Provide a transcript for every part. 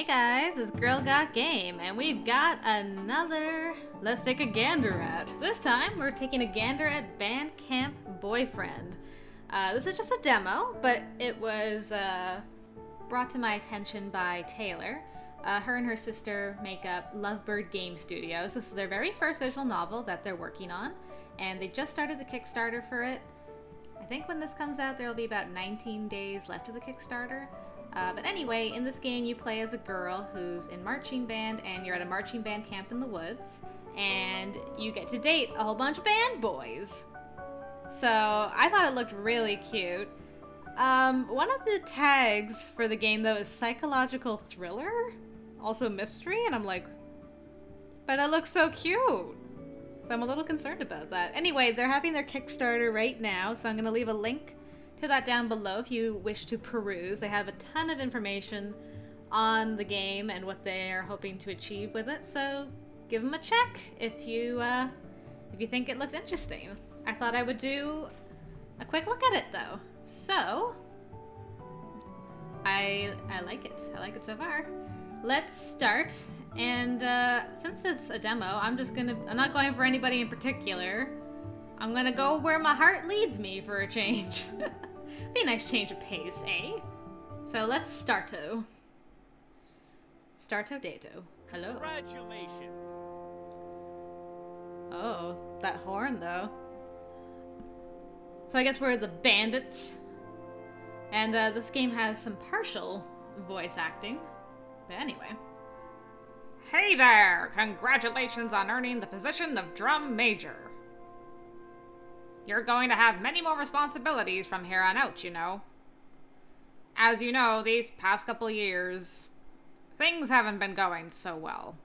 guys, it's Girl Got Game, and we've got another Let's Take a Gander at. This time, we're taking a gander at Camp Boyfriend. This is just a demo, but it was brought to my attention by Taylor. Her and her sister make up Lovebird Game Studios. This is their very first visual novel that they're working on, and they just started the Kickstarter for it. I think when this comes out, there will be about 19 days left of the Kickstarter. But anyway, in this game you play as a girl who's in marching band, and you're at a marching band camp in the woods, and you get to date a whole bunch of band boys. So I thought it looked really cute. One of the tags for the game though is psychological thriller, also mystery, and I'm like, but it looks so cute. So I'm a little concerned about that. Anyway, they're having their Kickstarter right now, so I'm going to leave a link to that down below if you wish to peruse. They have a ton of information on the game and what they're hoping to achieve with it, so give them a check if you think it looks interesting. I thought I would do a quick look at it though. So I like it. I like it so far. Let's start. And since it's a demo, I'm not going for anybody in particular. I'm gonna go where my heart leads me for a change. Be a nice change of pace, eh? So let's starto. Starto dato. Hello. Congratulations. Oh, that horn though. So I guess we're the Bandits. And this game has some partial voice acting. But anyway. Hey there! Congratulations on earning the position of Drum Major. You're going to have many more responsibilities from here on out, you know. As you know, these past couple years, things haven't been going so well.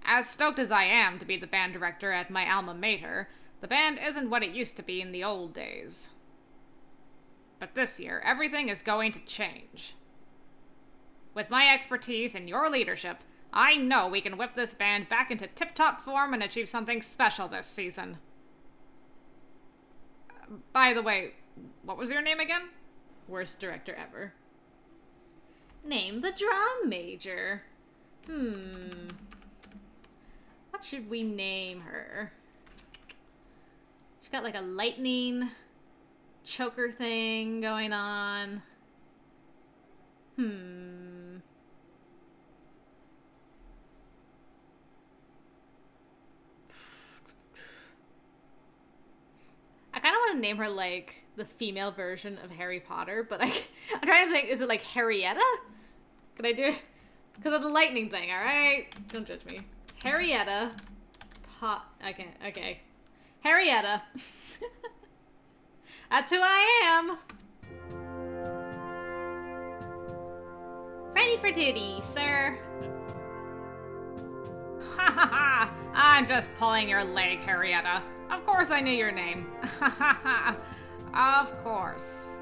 As stoked as I am to be the band director at my alma mater, the band isn't what it used to be in the old days. But this year, everything is going to change. With my expertise and your leadership, I know we can whip this band back into tip-top form and achieve something special this season. By the way, what was your name again? Worst director ever. Name the drum major. What should we name her? She's got like a lightning choker thing going on. I kind of want to name her like the female version of Harry Potter, but I'm trying to think, is it like Harrietta? Could I do it? Because of the lightning thing, alright? Don't judge me. Harrietta. Okay. Harrietta. That's who I am. Ready for duty, sir. Ha ha ha! I'm just pulling your leg, Harrietta. Of course I knew your name. Ha ha ha! Of course.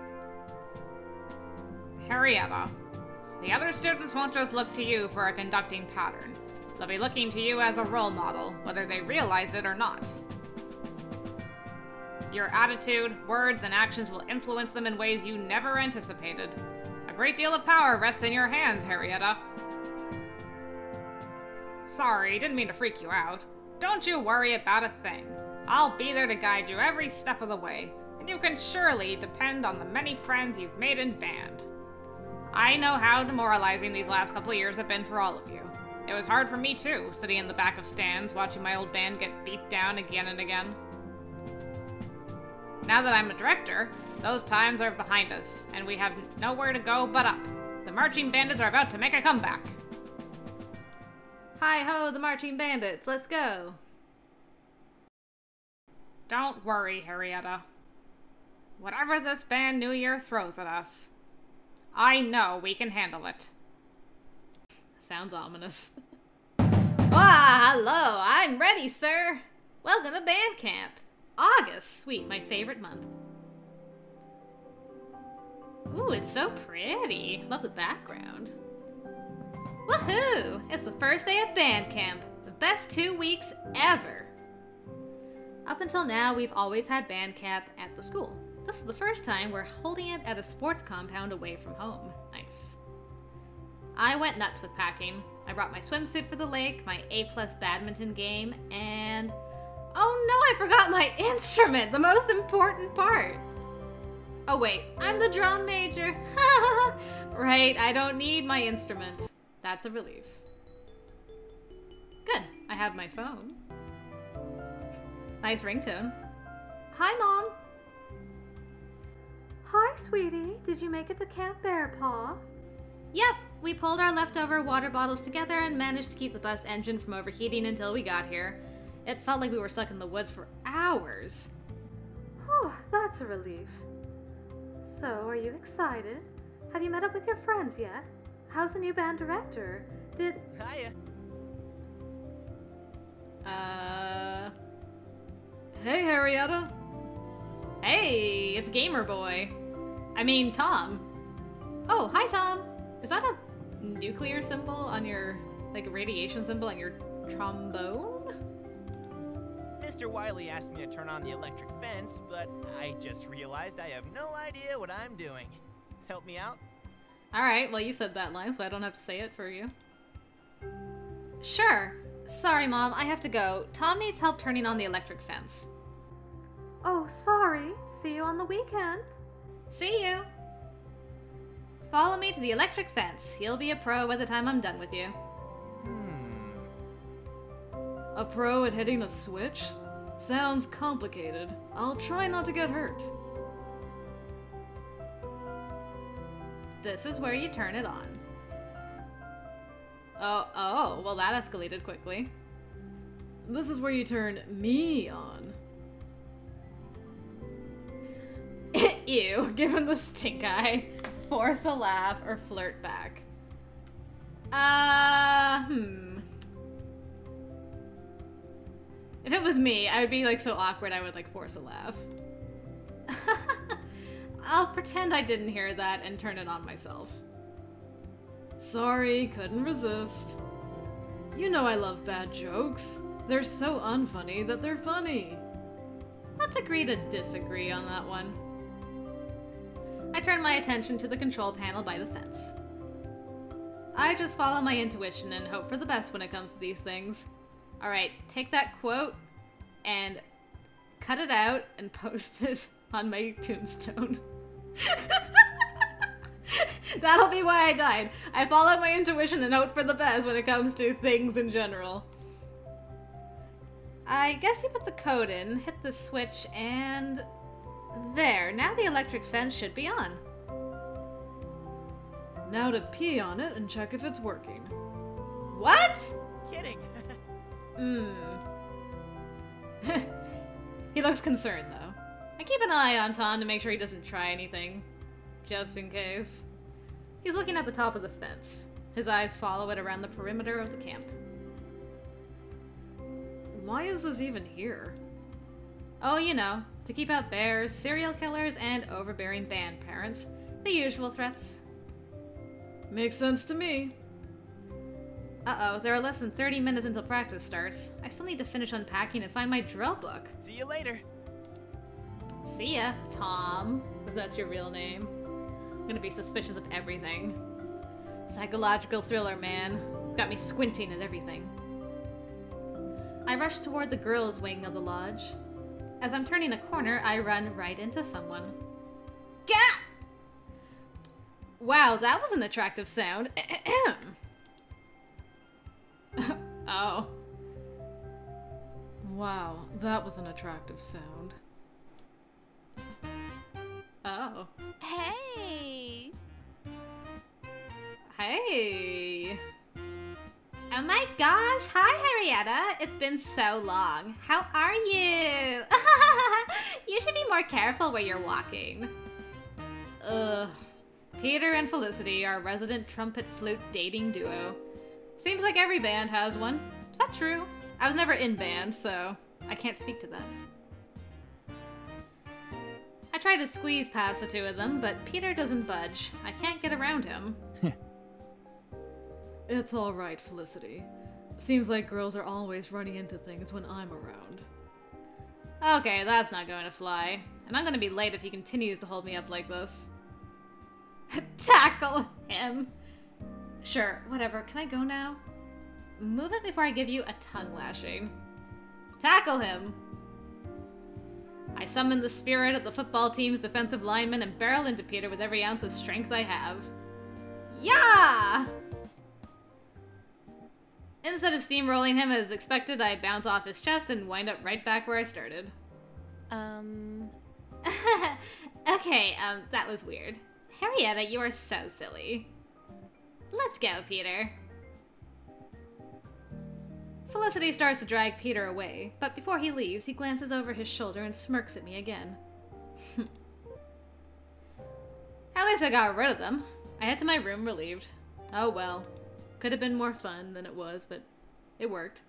Harrietta. The other students won't just look to you for a conducting pattern. They'll be looking to you as a role model, whether they realize it or not. Your attitude, words, and actions will influence them in ways you never anticipated. A great deal of power rests in your hands, Harrietta. Sorry, didn't mean to freak you out. Don't you worry about a thing. I'll be there to guide you every step of the way, and you can surely depend on the many friends you've made in band. I know how demoralizing these last couple of years have been for all of you. It was hard for me too, sitting in the back of stands watching my old band get beat down again and again. Now that I'm a director, those times are behind us, and we have nowhere to go but up. The marching bandits are about to make a comeback. Hi-ho, the marching bandits, let's go. Don't worry, Harrietta. Whatever this band New Year throws at us, I know we can handle it. Sounds ominous. Ah, hello, I'm ready, sir. Welcome to band camp. August, sweet, my favorite month. Ooh, it's so pretty. Love the background. Woohoo! It's the first day of band camp. The best 2 weeks ever. Up until now, we've always had band camp at the school. This is the first time we're holding it at a sports compound away from home. Nice. I went nuts with packing. I brought my swimsuit for the lake, my A+ badminton game, and... oh no, I forgot my instrument! The most important part! Oh wait, I'm the drum major! Right, I don't need my instrument. That's a relief. Good, I have my phone. Nice ringtone. Hi, Mom! Hi, sweetie. Did you make it to Camp Bearpaw? Yep, we pulled our leftover water bottles together and managed to keep the bus engine from overheating until we got here. It felt like we were stuck in the woods for hours. Whew, that's a relief. So, are you excited? Have you met up with your friends yet? How's the new band director? Did... Hiya. Hey, Harrietta. Hey, it's Gamer Boy. I mean, Tom. Oh, hi, Tom. Is that a nuclear symbol on your, like, a radiation symbol on your trombone? Mr. Wiley asked me to turn on the electric fence, but I just realized I have no idea what I'm doing. Help me out? Alright, well, you said that line, so I don't have to say it for you. Sure. Sorry, Mom, I have to go. Tom needs help turning on the electric fence. Oh, sorry. See you on the weekend. See you. Follow me to the electric fence. You'll be a pro by the time I'm done with you. A pro at hitting a switch? Sounds complicated. I'll try not to get hurt. This is where you turn it on. Oh, well that escalated quickly. This is where you turn me on. Ew, give him the stink eye. Force a laugh or flirt back. If it was me, I would be like so awkward I would like force a laugh. I'll pretend I didn't hear that and turn it on myself. Sorry, couldn't resist. You know I love bad jokes. They're so unfunny that they're funny. Let's agree to disagree on that one. I turn my attention to the control panel by the fence. I just follow my intuition and hope for the best when it comes to these things. Alright, take that quote and cut it out and post it on my tombstone. That'll be why I died. I followed my intuition and hope for the best when it comes to things in general. I guess you put the code in, hit the switch, and... there. Now the electric fence should be on. Now to pee on it and check if it's working. What? Kidding. He looks concerned, though. I keep an eye on Tom to make sure he doesn't try anything. Just in case. He's looking at the top of the fence. His eyes follow it around the perimeter of the camp. Why is this even here? Oh, you know, to keep out bears, serial killers, and overbearing band parents. The usual threats. Makes sense to me. Uh-oh, there are less than 30 minutes until practice starts. I still need to finish unpacking and find my drill book. See you later. See ya, Tom, if that's your real name. I'm gonna be suspicious of everything. Psychological thriller, man. It's got me squinting at everything. I rush toward the girls' wing of the lodge. As I'm turning a corner, I run right into someone. Gah! Wow, that was an attractive sound. Oh. Wow, that was an attractive sound. Oh. Hey! Hey! Oh my gosh! Hi, Harrietta! It's been so long. How are you? You should be more careful where you're walking. Ugh. Peter and Felicity, our resident trumpet flute dating duo. Seems like every band has one. Is that true? I was never in band, so I can't speak to that. I try to squeeze past the two of them, but Peter doesn't budge. I can't get around him. It's alright, Felicity. Seems like girls are always running into things when I'm around. Okay, that's not going to fly. And I'm gonna be late if he continues to hold me up like this. Tackle him! Sure, whatever. Can I go now? Move it before I give you a tongue lashing. Tackle him! I summon the spirit of the football team's defensive lineman and barrel into Peter with every ounce of strength I have. Yeah! Instead of steamrolling him as expected, I bounce off his chest and wind up right back where I started. Okay, that was weird. Harrietta, you are so silly. Let's go, Peter. Felicity starts to drag Peter away, but before he leaves, he glances over his shoulder and smirks at me again. At least I got rid of them. I head to my room relieved. Oh well. Could have been more fun than it was, but it worked.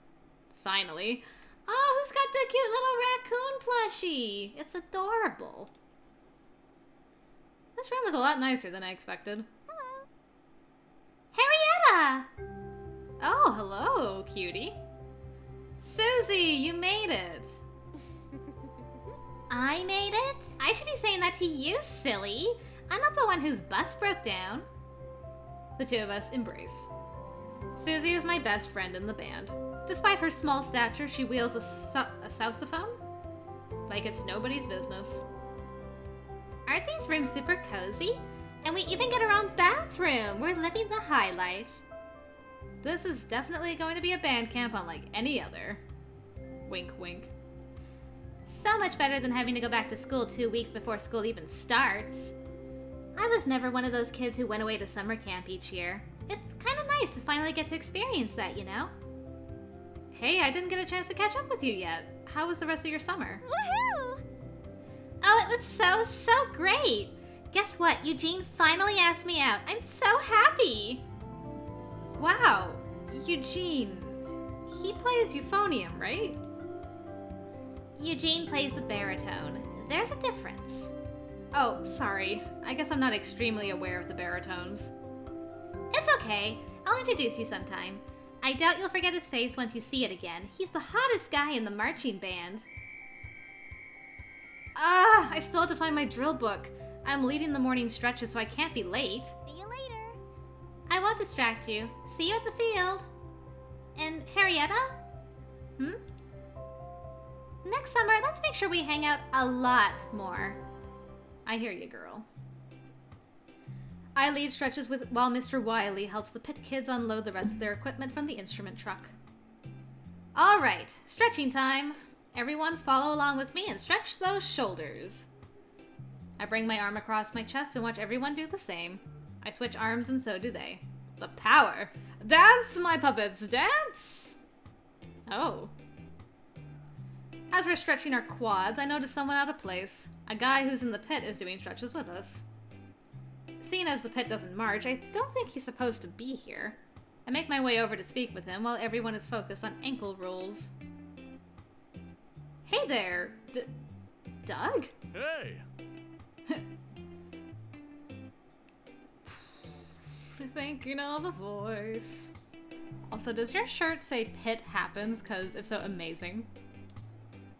Finally. Oh, who's got the cute little raccoon plushie? It's adorable. This room is a lot nicer than I expected. Hello. Harrietta! Oh, hello, cutie. Susie, you made it. I made it? I should be saying that to you, silly. I'm not the one whose bus broke down. The two of us embrace. Susie is my best friend in the band. Despite her small stature, she wields a sousaphone like it's nobody's business. Aren't these rooms super cozy? And we even get our own bathroom. We're living the high life. This is definitely going to be a band camp unlike any other. Wink, wink. So much better than having to go back to school 2 weeks before school even starts. I was never one of those kids who went away to summer camp each year. It's kind of nice to finally get to experience that, you know? Hey, I didn't get a chance to catch up with you yet. How was the rest of your summer? Woohoo! Oh, it was so great! Guess what? Eugene finally asked me out. I'm so happy! Wow, Eugene. He plays euphonium, right? Eugene plays the baritone. There's a difference. Oh, sorry. I guess I'm not extremely aware of the baritones. It's okay. I'll introduce you sometime. I doubt you'll forget his face once you see it again. He's the hottest guy in the marching band. Ah, I still have to find my drill book. I'm leading the morning stretches, so I can't be late. See you later. I won't distract you. See you at the field. And Harrietta? Next summer, let's make sure we hang out a lot more. I hear you, girl. I lead stretches while Mr. Wiley helps the pit kids unload the rest of their equipment from the instrument truck. All right, stretching time. Everyone follow along with me and stretch those shoulders. I bring my arm across my chest and watch everyone do the same. I switch arms and so do they. The power! Dance, my puppets, dance! Oh. As we're stretching our quads, I notice someone out of place. A guy who's in the pit is doing stretches with us. Seeing as the pit doesn't march, I don't think he's supposed to be here. I make my way over to speak with him while everyone is focused on ankle rolls. Hey there, Doug? Hey! Thinking of a voice. Also, does your shirt say Pit Happens? Because if so, amazing.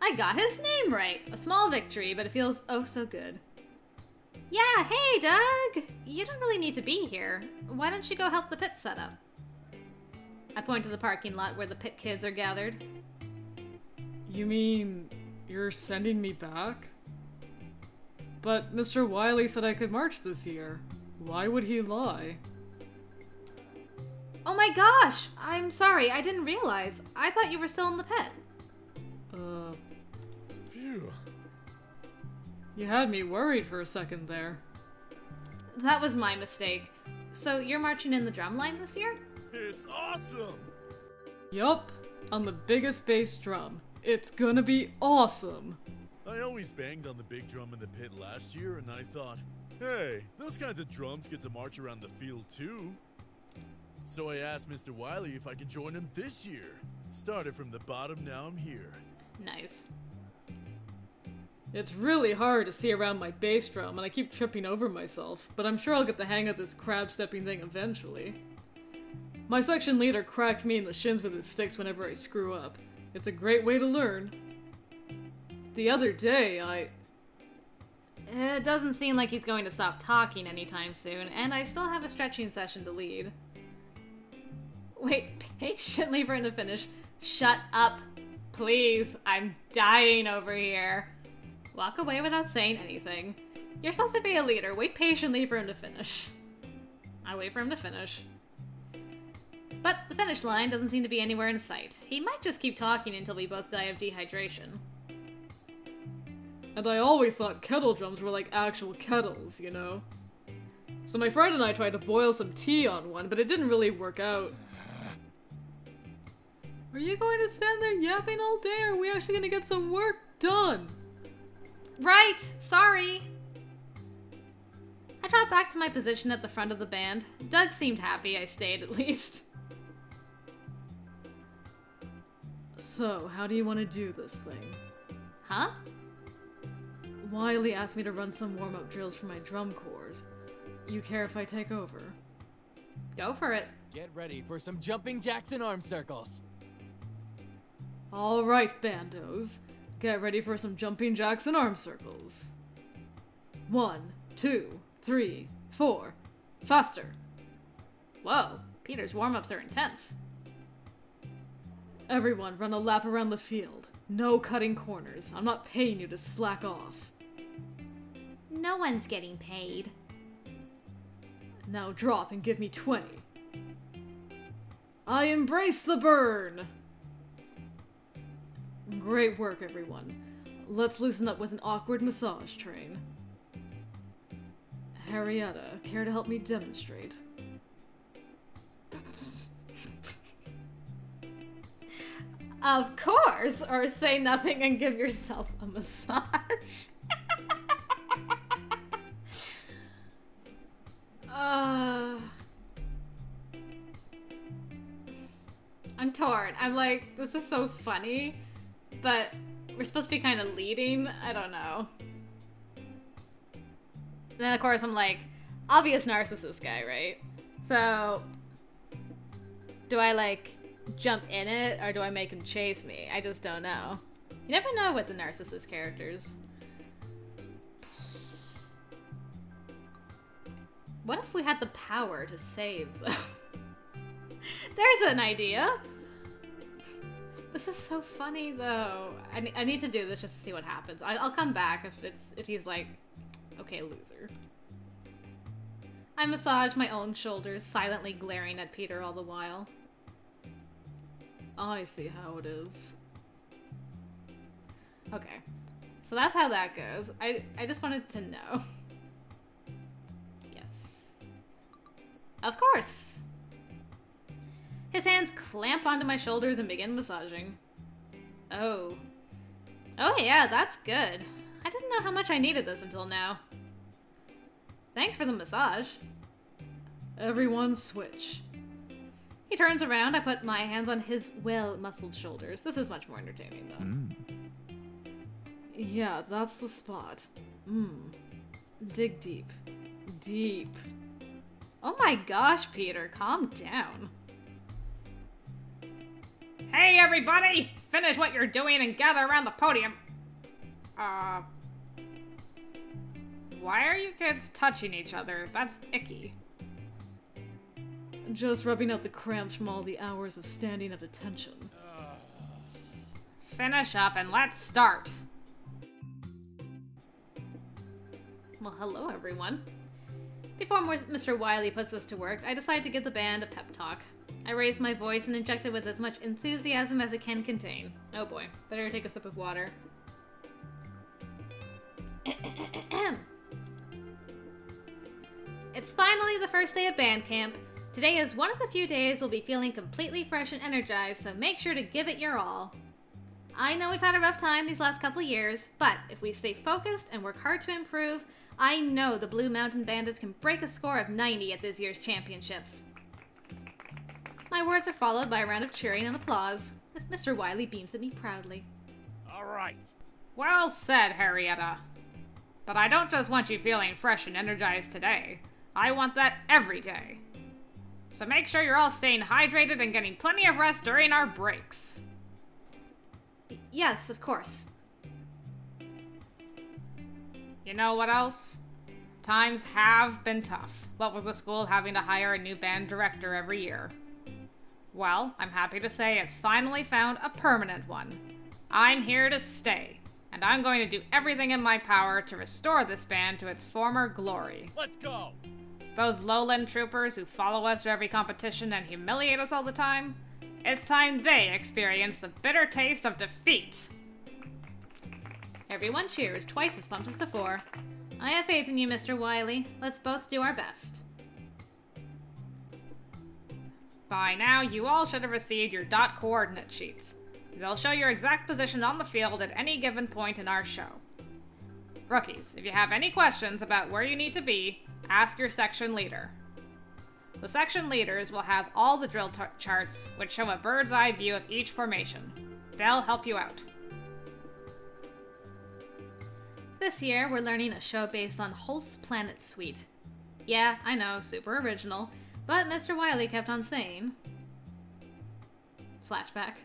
I got his name right! A small victory, but it feels oh so good. Yeah, hey Doug! You don't really need to be here. Why don't you go help the pit set up? I point to the parking lot where the pit kids are gathered. You mean you're sending me back? But Mr. Wiley said I could march this year. Why would he lie? Oh my gosh! I'm sorry, I didn't realize. I thought you were still in the pit. Phew. You had me worried for a second there. That was my mistake. So you're marching in the drum line this year? It's awesome! Yup, on the biggest bass drum. It's gonna be awesome! I always banged on the big drum in the pit last year, and I thought, hey, those kinds of drums get to march around the field too. So I asked Mr. Wiley if I could join him this year. Started from the bottom, now I'm here. Nice. It's really hard to see around my bass drum, and I keep tripping over myself, but I'm sure I'll get the hang of this crab-stepping thing eventually. My section leader cracks me in the shins with his sticks whenever I screw up. It's a great way to learn. The other day, It doesn't seem like he's going to stop talking anytime soon, and I still have a stretching session to lead. Wait patiently for him to finish. Shut up, please. I'm dying over here. Walk away without saying anything. You're supposed to be a leader. Wait patiently for him to finish. I wait for him to finish. But the finish line doesn't seem to be anywhere in sight. He might just keep talking until we both die of dehydration. And I always thought kettle drums were like actual kettles, you know? So my friend and I tried to boil some tea on one, but it didn't really work out. Are you going to stand there yapping all day, or are we actually gonna get some work done? Right! Sorry! I dropped back to my position at the front of the band. Doug seemed happy I stayed, at least. So, how do you want to do this thing? Huh? Wiley asked me to run some warm-up drills for my drum corps. You care if I take over? Go for it. Get ready for some jumping jacks and arm circles. Alright, bandos. Get ready for some jumping jacks and arm circles. 1, 2, 3, 4. Faster. Whoa, Peter's warm-ups are intense. Everyone, run a lap around the field. No cutting corners. I'm not paying you to slack off. No one's getting paid. Now drop and give me 20. I embrace the burn! Great work, everyone. Let's loosen up with an awkward massage train. Harrietta, care to help me demonstrate? Of course! Or say nothing and give yourself a massage. I'm torn. I'm like, this is so funny, but we're supposed to be kind of leading. I don't know. Then of course I'm like, obvious narcissist guy, right? So, do I like jump in it or do I make him chase me? I just don't know. You never know with the narcissist characters. What if we had the power to save them? There's an idea. This is so funny though. I need to do this just to see what happens. I'll come back if he's like, okay, loser. I massage my own shoulders, silently glaring at Peter all the while. I see how it is. Okay, so that's how that goes. I just wanted to know. Yes. Of course! His hands clamp onto my shoulders and begin massaging. Oh. Oh yeah, that's good. I didn't know how much I needed this until now. Thanks for the massage. Everyone switch. He turns around, I put my hands on his well-muscled shoulders. This is much more entertaining though. Yeah, that's the spot. Dig deep. Deep. Oh my gosh, Peter, calm down. Hey, everybody! Finish what you're doing and gather around the podium. Why are you kids touching each other? That's icky. Just rubbing out the cramps from all the hours of standing at attention. Finish up and let's start. Well, hello everyone. Before Mr. Wiley puts us to work, I decide to give the band a pep talk. I raise my voice and inject it with as much enthusiasm as it can contain. Oh boy, better take a sip of water. It's finally the first day of band camp. Today is one of the few days we'll be feeling completely fresh and energized, so make sure to give it your all. I know we've had a rough time these last couple of years, but if we stay focused and work hard to improve, I know the Blue Mountain Bandits can break a score of 90 at this year's championships. My words are followed by a round of cheering and applause, as Mr. Wiley beams at me proudly. All right. Well said, Harrietta. But I don't just want you feeling fresh and energized today. I want that every day. So make sure you're all staying hydrated and getting plenty of rest during our breaks. Yes, of course. You know what else? Times have been tough, what with the school having to hire a new band director every year. Well, I'm happy to say it's finally found a permanent one. I'm here to stay, and I'm going to do everything in my power to restore this band to its former glory. Let's go! Those lowland troopers who follow us to every competition and humiliate us all the time, it's time they experience the bitter taste of defeat. Everyone cheers, twice as pumped as before. I have faith in you, Mr. Wiley. Let's both do our best. By now, you all should have received your dot coordinate sheets. They'll show your exact position on the field at any given point in our show. Rookies, if you have any questions about where you need to be, ask your section leader. The section leaders will have all the drill charts, which show a bird's eye view of each formation. They'll help you out. This year, we're learning a show based on Hulse Planet Suite. Yeah, I know, super original, but Mr. Wiley kept on saying... Flashback.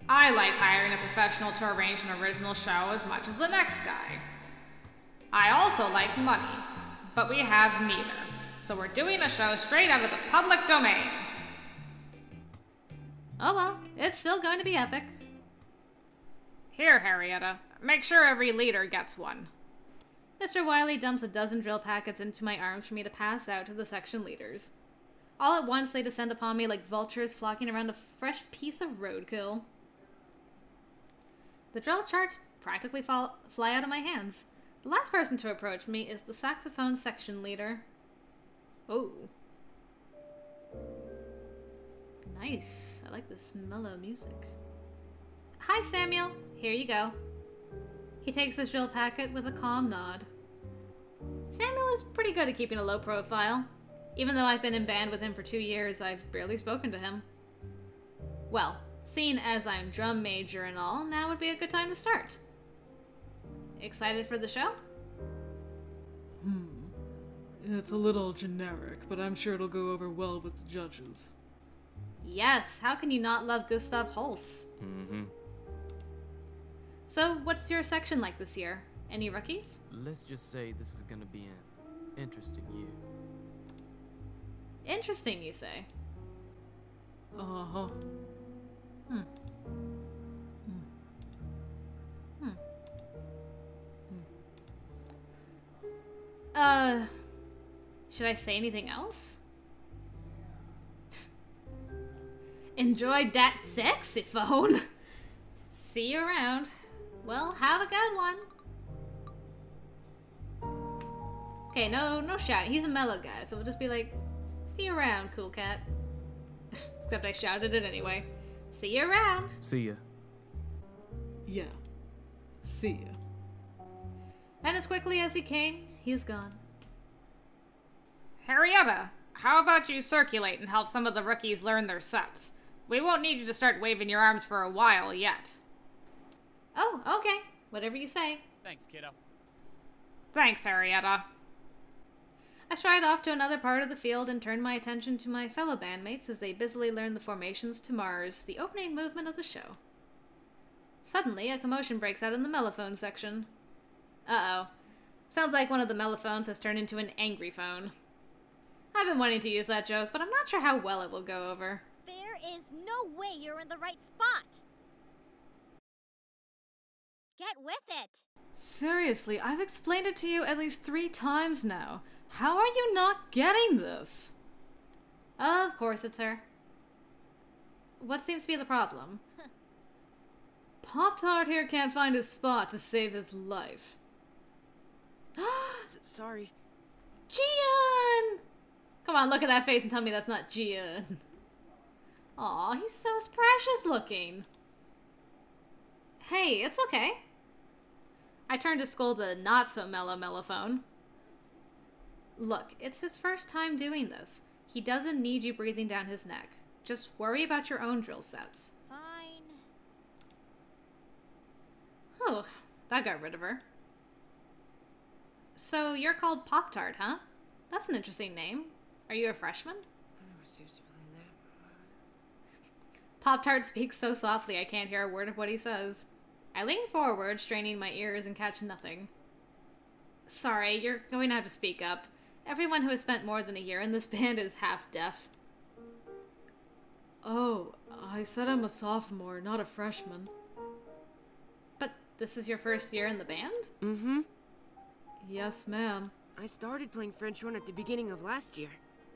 I like hiring a professional to arrange an original show as much as the next guy. I also like money, but we have neither, so we're doing a show straight out of the public domain. Oh well, it's still going to be epic. Here, Harrietta, make sure every leader gets one. Mr. Wiley dumps a dozen drill packets into my arms for me to pass out to the section leaders. All at once, they descend upon me like vultures flocking around a fresh piece of roadkill. The drill charts practically fly out of my hands. The last person to approach me is the saxophone section leader. Oh. Nice. I like this mellow music. Hi, Samuel. Here you go. He takes his drill packet with a calm nod. Samuel is pretty good at keeping a low profile. Even though I've been in band with him for 2 years, I've barely spoken to him. Well, seeing as I'm drum major and all, now would be a good time to start. Excited for the show? It's a little generic, but I'm sure it'll go over well with the judges. Yes, how can you not love Gustav Holst? So, what's your section like this year? Any rookies? Let's just say this is gonna be an interesting year. Interesting, you say? Uh-huh. Should I say anything else? Enjoyed that saxophone. See you around. Well, have a good one. Okay, no shouting. He's a mellow guy, so we'll just be like, see you around, cool cat. Except I shouted it anyway. See you around. See ya. Yeah. See ya. And as quickly as he came, he's gone. Harrietta, how about you circulate and help some of the rookies learn their sets? We won't need you to start waving your arms for a while yet. Oh, okay. Whatever you say. Thanks, kiddo. Thanks, Harrietta. I stride off to another part of the field and turn my attention to my fellow bandmates as they busily learn the formations to Mars, the opening movement of the show. Suddenly, a commotion breaks out in the mellophone section. Uh-oh. Sounds like one of the mellophones has turned into an angry phone. I've been wanting to use that joke, but I'm not sure how well it will go over. There is no way you're in the right spot. Get with it. Seriously, I've explained it to you at least 3 times now. How are you not getting this? Of course it's her. What seems to be the problem? Pop-Tart here can't find his spot to save his life. Sorry. Gian! Come on, look at that face and tell me that's not Gian. Aw, he's so precious looking. Hey, it's okay. I turned to scold the not-so-mellow mellophone. Look, it's his first time doing this. He doesn't need you breathing down his neck. Just worry about your own drill sets. Fine. Oh, that got rid of her. So, you're called Pop-Tart, huh? That's an interesting name. Are you a freshman? Pop-Tart speaks so softly I can't hear a word of what he says. I lean forward, straining my ears and catch nothing. Sorry, you're going to have to speak up. Everyone who has spent more than a year in this band is half deaf. Oh, I said I'm a sophomore, not a freshman. But this is your first year in the band? Mm-hmm. Yes, ma'am. I started playing French horn at the beginning of last year,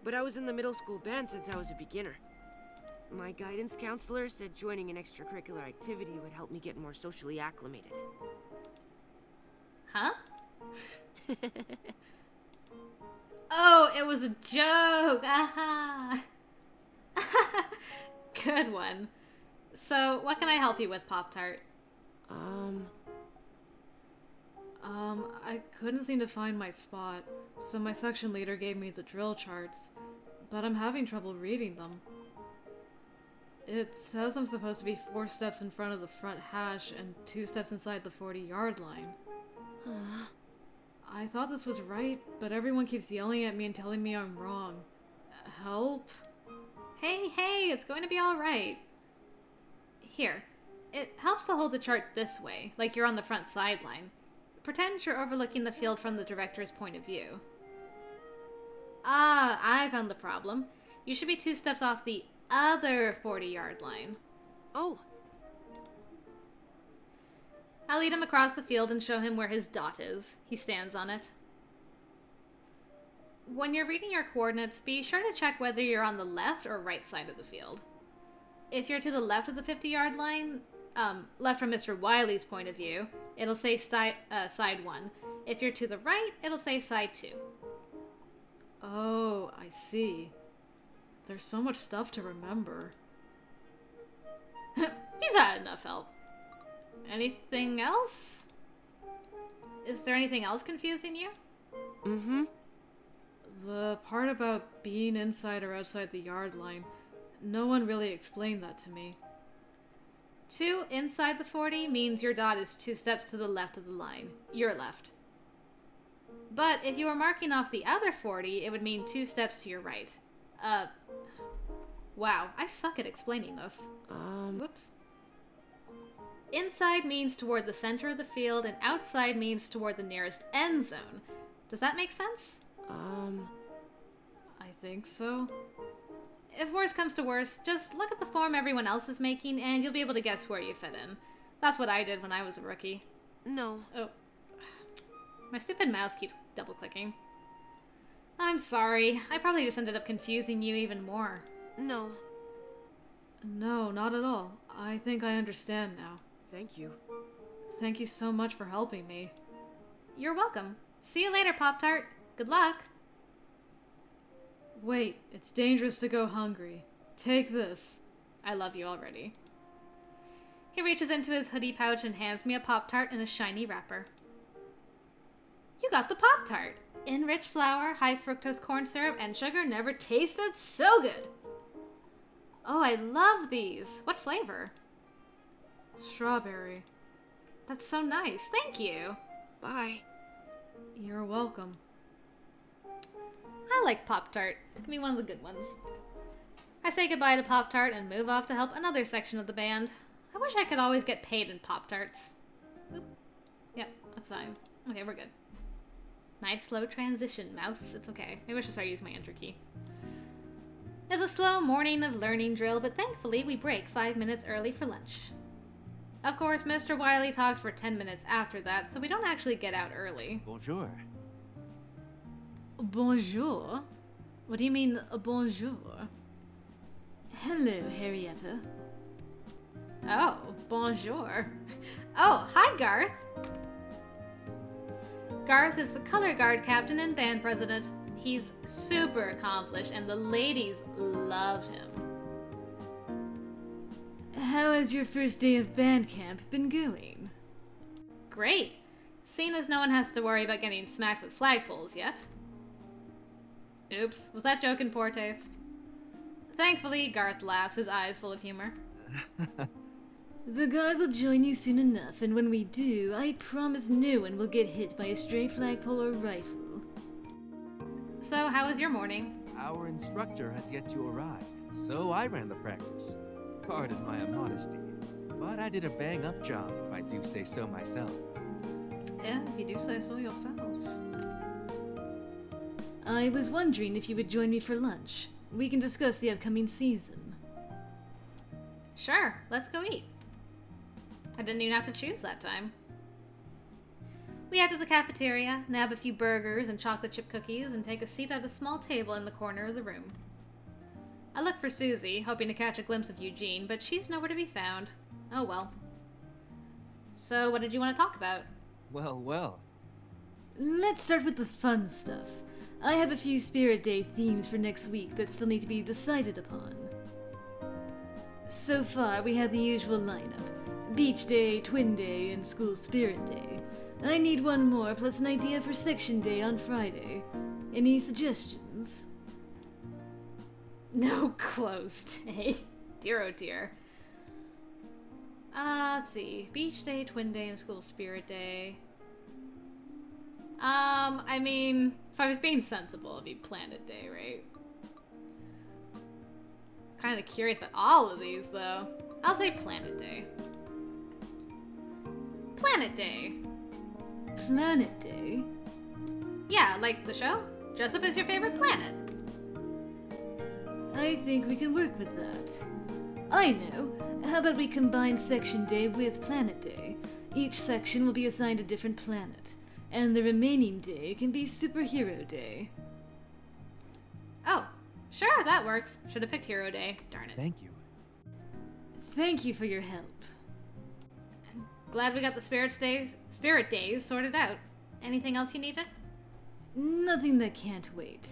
but I was in the middle school band since I was a beginner. My guidance counselor said joining an extracurricular activity would help me get more socially acclimated. Huh? Oh, it was a joke! Aha! Good one. So, what can I help you with, Pop-Tart? I couldn't seem to find my spot, so my section leader gave me the drill charts, but I'm having trouble reading them. It says I'm supposed to be 4 steps in front of the front hash and 2 steps inside the 40-yard line. I thought this was right, but everyone keeps yelling at me and telling me I'm wrong. Help? Hey, it's going to be alright. Here, it helps to hold the chart this way, like you're on the front sideline. Pretend you're overlooking the field from the director's point of view. Ah, I found the problem. You should be 2 steps off the other 40-yard line. Oh! I'll lead him across the field and show him where his dot is. He stands on it. When you're reading your coordinates, be sure to check whether you're on the left or right side of the field. If you're to the left of the 50-yard line, left from Mr. Wiley's point of view, it'll say side 1. If you're to the right, it'll say side 2. Oh, I see. There's so much stuff to remember. He's had enough help. Anything else? Is there anything else confusing you? Mm-hmm. The part about being inside or outside the yard line, no one really explained that to me. 2 inside the 40 means your dot is 2 steps to the left of the line. Your left. But if you were marking off the other 40, it would mean 2 steps to your right. Wow, I suck at explaining this. Whoops. Inside means toward the center of the field, and outside means toward the nearest end zone. Does that make sense? I think so. If worse comes to worse, just look at the form everyone else is making, and you'll be able to guess where you fit in. That's what I did when I was a rookie. No. Oh. My stupid mouse keeps double-clicking. I'm sorry. I probably just ended up confusing you even more. No. No, not at all. I think I understand now. Thank you. Thank you so much for helping me. You're welcome. See you later, Pop-Tart. Good luck. Wait, it's dangerous to go hungry. Take this. I love you already. He reaches into his hoodie pouch and hands me a Pop-Tart in a shiny wrapper. You got the Pop-Tart! Enriched flour, high fructose corn syrup, and sugar never tasted so good! Oh, I love these! What flavor? Strawberry. That's so nice. Thank you! Bye. You're welcome. I like Pop-Tart. Give me one of the good ones. I say goodbye to Pop-Tart and move off to help another section of the band. I wish I could always get paid in Pop-Tarts. Oop. Yep, that's fine. Okay, we're good. Nice slow transition, mouse. It's okay. Maybe I should start using my enter key. It's a slow morning of learning drill, but thankfully we break 5 minutes early for lunch. Of course, Mr. Wiley talks for 10 minutes after that, so we don't actually get out early. Bonjour. Bonjour? What do you mean, bonjour? Hello, Harrietta. Oh, bonjour. Oh, hi, Garth. Garth is the color guard captain and band president. He's super accomplished, and the ladies love him. How has your first day of band camp been going? Great. Seeing as no one has to worry about getting smacked with flagpoles yet. Oops, was that joke in poor taste? Thankfully, Garth laughs, his eyes full of humor. The guard will join you soon enough, and when we do, I promise no one will get hit by a stray flagpole or rifle. So, how was your morning? Our instructor has yet to arrive, so I ran the practice. Pardon my immodesty, but I did a bang-up job, if I do say so myself. Yeah, if you do say so yourself. I was wondering if you would join me for lunch. We can discuss the upcoming season. Sure, let's go eat. I didn't even have to choose that time. We head to the cafeteria, nab a few burgers and chocolate chip cookies, and take a seat at a small table in the corner of the room. I look for Susie, hoping to catch a glimpse of Eugene, but she's nowhere to be found. Oh well. So, what did you want to talk about? Well, well. Let's start with the fun stuff. I have a few Spirit Day themes for next week that still need to be decided upon. So far, we have the usual lineup. Beach Day, Twin Day, and School Spirit Day. I need one more, plus an idea for Section Day on Friday. Any suggestions? No clothes day. Dear oh dear. Let's see. Beach Day, Twin Day, and School Spirit Day. I mean, if I was being sensible, it'd be Planet Day, right? Kind of curious about all of these, though. I'll say Planet Day. Planet Day. Planet Day? Yeah, like the show. Dress up as your favorite planet. I think we can work with that. I know. How about we combine Section Day with Planet Day? Each section will be assigned a different planet, and the remaining day can be Superhero Day. Oh, sure, that works. Should have picked Hero Day. Darn it. Thank you. Thank you for your help. Glad we got the Spirit Days sorted out. Anything else you needed? Nothing that can't wait.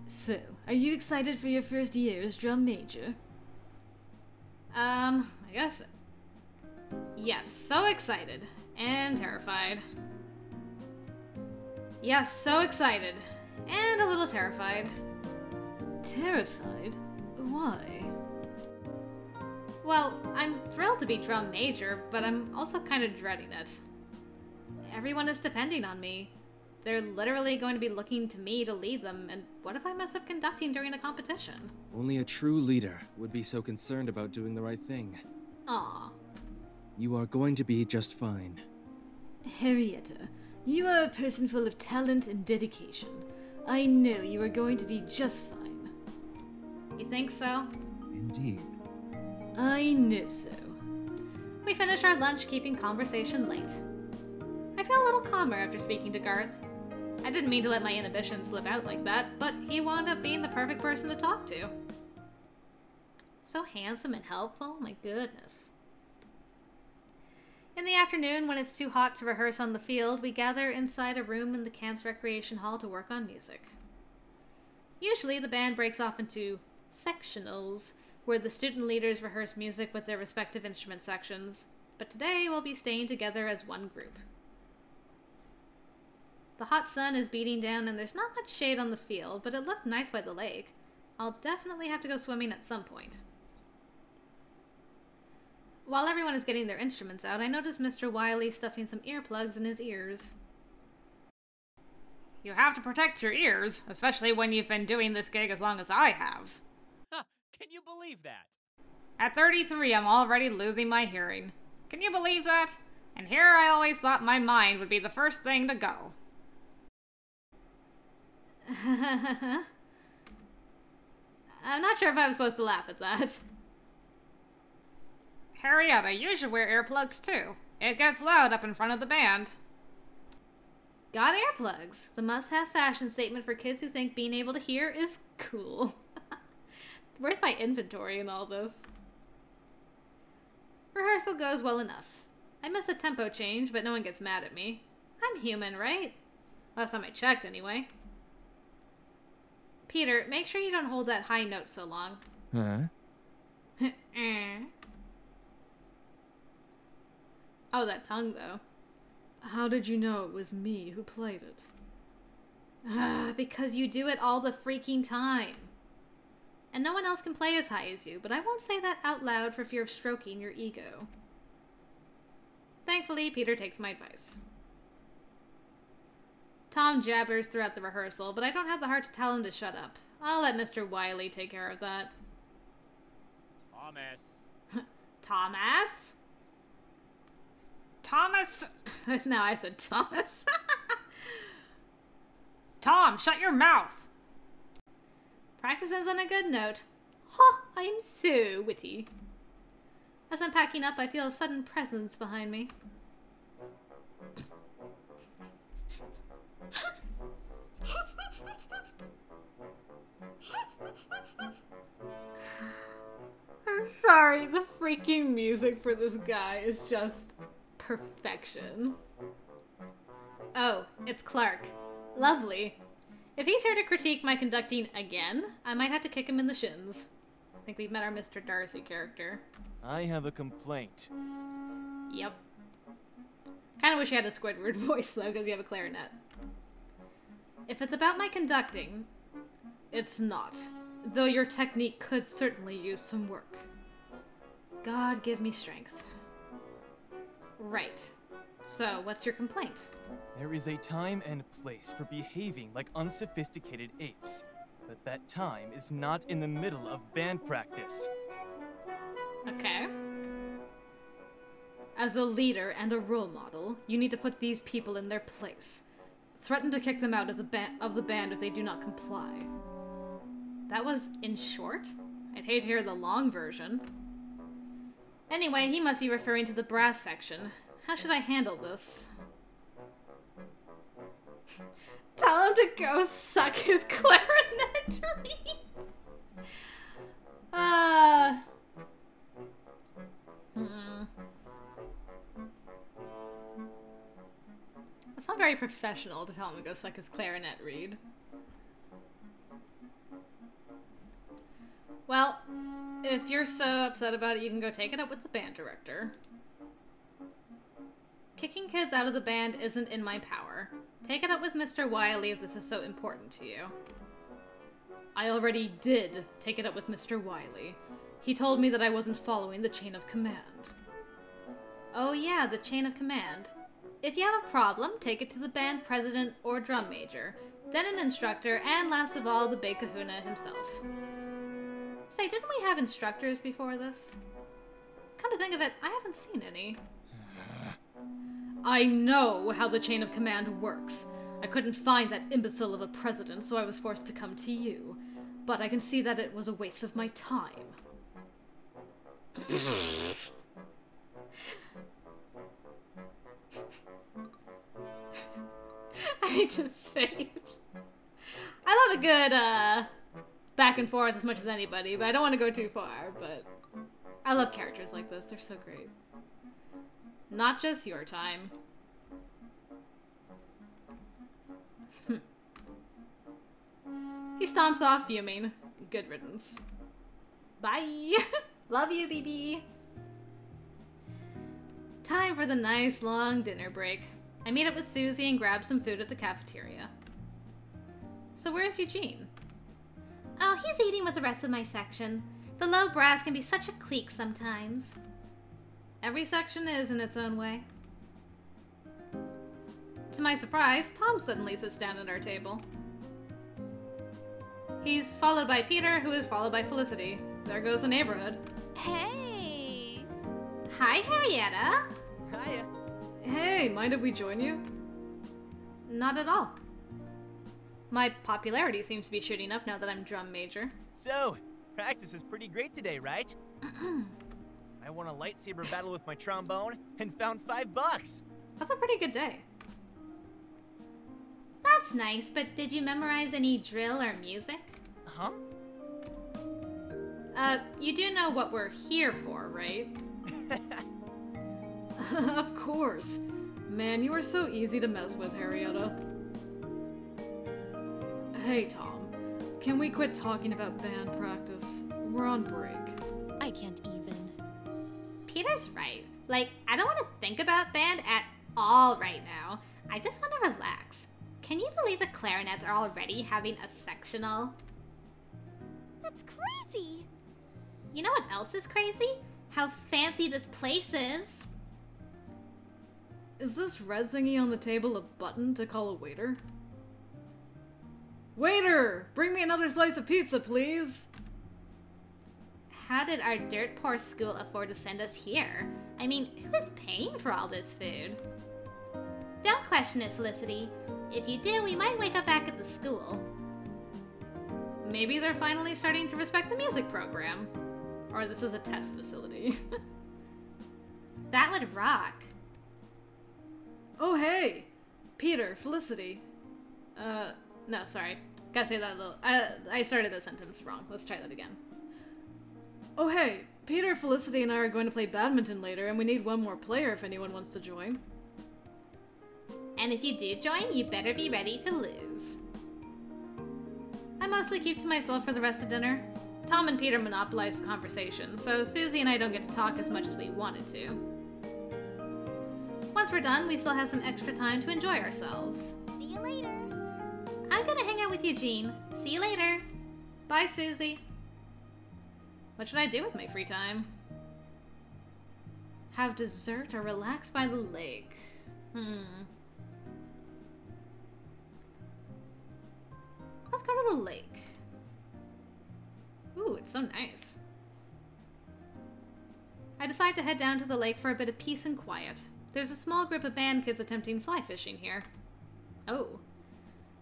So, are you excited for your first year as drum major? I guess... Yes, so excited. And terrified. Yes, so excited. And a little terrified. Terrified? Why? Well, I'm thrilled to be drum major, but I'm also kind of dreading it. Everyone is depending on me. They're literally going to be looking to me to lead them, and what if I mess up conducting during a competition? Only a true leader would be so concerned about doing the right thing. Aw. You are going to be just fine. Henrietta, you are a person full of talent and dedication. I know you are going to be just fine. You think so? Indeed. I know so. We finish our lunch keeping conversation late. I feel a little calmer after speaking to Garth. I didn't mean to let my inhibitions slip out like that, but he wound up being the perfect person to talk to. So handsome and helpful, my goodness. In the afternoon, when it's too hot to rehearse on the field, we gather inside a room in the camp's recreation hall to work on music. Usually, the band breaks off into sectionals, where the student leaders rehearse music with their respective instrument sections, but today we'll be staying together as one group. The hot sun is beating down and there's not much shade on the field, but it looked nice by the lake. I'll definitely have to go swimming at some point. While everyone is getting their instruments out, I notice Mr. Wiley stuffing some earplugs in his ears. You have to protect your ears, especially when you've been doing this gig as long as I have. Huh, can you believe that? At 33, I'm already losing my hearing. Can you believe that? And here I always thought my mind would be the first thing to go. I'm not sure if I'm supposed to laugh at that. Henrietta, you should wear earplugs too. It gets loud up in front of the band. Got earplugs. The must-have fashion statement for kids who think being able to hear is cool. Where's my inventory in all this? Rehearsal goes well enough. I miss a tempo change, but no one gets mad at me. I'm human, right? Last time I checked, anyway. Peter, make sure you don't hold that high note so long. Huh? Oh, that tongue, though. How did you know it was me who played it? Because you do it all the freaking time. And no one else can play as high as you, but I won't say that out loud for fear of stroking your ego. Thankfully, Peter takes my advice. Tom jabbers throughout the rehearsal, but I don't have the heart to tell him to shut up. I'll let Mr. Wiley take care of that. Thomas. Thomas? Thomas! No, I said Thomas. Tom, shut your mouth! Practice ends on a good note. Ha! I'm so witty. As I'm packing up, I feel a sudden presence behind me. I'm sorry, the freaking music for this guy is just perfection. Oh, it's Clark. Lovely. If he's here to critique my conducting again, I might have to kick him in the shins. I think we've met our Mr. Darcy character. I have a complaint. Yep. Kinda wish you had a Squidward voice, though, because you have a clarinet. If it's about my conducting, it's not. Though your technique could certainly use some work. God give me strength. Right. So, what's your complaint? There is a time and place for behaving like unsophisticated apes. But that time is not in the middle of band practice. Okay. As a leader and a role model, you need to put these people in their place. Threaten to kick them out of the band if they do not comply. That was in short? I'd hate to hear the long version. Anyway, he must be referring to the brass section. How should I handle this? Tell him to go suck his clarinet reed. That's not very professional to tell him to go suck his clarinet reed. Well, if you're so upset about it, you can go take it up with the band director. Kicking kids out of the band isn't in my power. Take it up with Mr. Wiley if this is so important to you. I already did take it up with Mr. Wiley. He told me that I wasn't following the chain of command. Oh yeah, the chain of command. If you have a problem, take it to the band president or drum major, then an instructor, and last of all, the big kahuna himself. Say, didn't we have instructors before this? Come to think of it, I haven't seen any. I know how the chain of command works. I couldn't find that imbecile of a president, so I was forced to come to you. But I can see that it was a waste of my time. I just saved. I love a good, back and forth as much as anybody, but I don't want to go too far, but I love characters like this. They're so great. Not just your time. He stomps off fuming. Good riddance. Bye! Love you, BB! Time for the nice long dinner break. I meet up with Susie and grab some food at the cafeteria. So where's Eugene? Oh, he's eating with the rest of my section. The low brass can be such a clique sometimes. Every section is in its own way. To my surprise, Tom suddenly sits down at our table. He's followed by Peter, who is followed by Felicity. There goes the neighborhood. Hey! Hi, Harrietta. Hiya. Hey, mind if we join you? Not at all. My popularity seems to be shooting up now that I'm drum major. So, practice is pretty great today, right? I won a lightsaber battle with my trombone and found $5. That's a pretty good day. That's nice, but did you memorize any drill or music? Huh? You do know what we're here for, right? Of course. Man, you are so easy to mess with, Harrietta. Hey, Tom. Can we quit talking about band practice? We're on break. I can't even. Peter's right. Like, I don't want to think about band at all right now. I just want to relax. Can you believe the clarinets are already having a sectional? That's crazy! You know what else is crazy? How fancy this place is. Is this red thingy on the table a button to call a waiter? Waiter! Bring me another slice of pizza, please! How did our dirt poor school afford to send us here? I mean, who is paying for all this food? Don't question it, Felicity. If you do, we might wake up back at the school. Maybe they're finally starting to respect the music program. Or this is a test facility. That would rock. Oh, hey! Peter, Felicity. No, sorry. Gotta say that a little... I started the sentence wrong. Let's try that again. Oh, hey! Peter, Felicity, and I are going to play badminton later, and we need one more player if anyone wants to join. And if you do join, you better be ready to lose. I mostly keep to myself for the rest of dinner. Tom and Peter monopolize the conversation, so Susie and I don't get to talk as much as we wanted to. Once we're done, we still have some extra time to enjoy ourselves. See you later. I'm gonna hang out with Eugene. See you later. Bye, Susie. What should I do with my free time? Have dessert or relax by the lake? Let's go to the lake. Ooh, it's so nice. I decide to head down to the lake for a bit of peace and quiet. There's a small group of band kids attempting fly fishing here. Oh.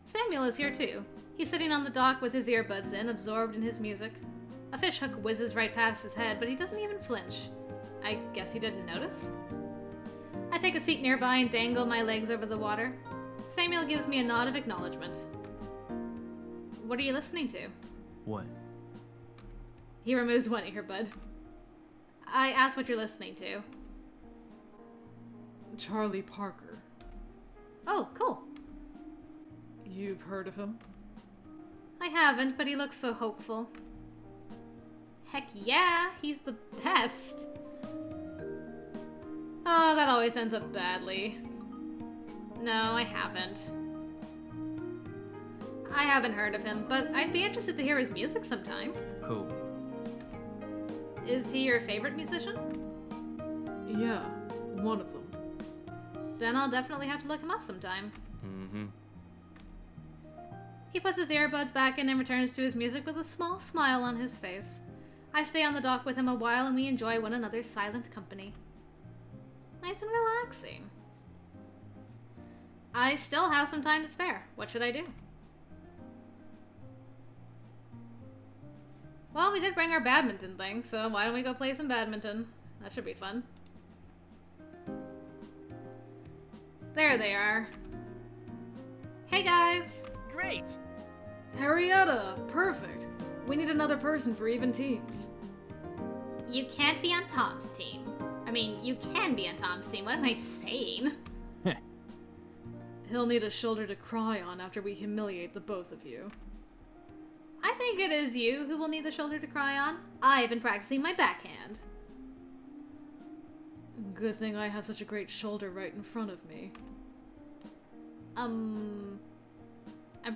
Samuel is here too. He's sitting on the dock with his earbuds in, absorbed in his music. A fish hook whizzes right past his head, but he doesn't even flinch. I guess he didn't notice. I take a seat nearby and dangle my legs over the water. Samuel gives me a nod of acknowledgement. What are you listening to? What? He removes one earbud. I ask what you're listening to. Charlie Parker. Oh, cool. You've heard of him? I haven't, but he looks so hopeful. Heck yeah, he's the best. Oh, that always ends up badly. No, I haven't. I haven't heard of him, but I'd be interested to hear his music sometime. Cool. Is he your favorite musician? Yeah, one of them. Then I'll definitely have to look him up sometime. Mm-hmm. He puts his earbuds back in and returns to his music with a small smile on his face. I stay on the dock with him a while and we enjoy one another's silent company. Nice and relaxing. I still have some time to spare. What should I do? Well, we did bring our badminton thing, so why don't we go play some badminton? That should be fun. There they are. Hey guys! Great! Harrietta! Perfect! We need another person for even teams. You can't be on Tom's team. I mean, you can be on Tom's team. What am I saying? He'll need a shoulder to cry on after we humiliate the both of you. I think it is you who will need the shoulder to cry on. I've been practicing my backhand. Good thing I have such a great shoulder right in front of me. I'm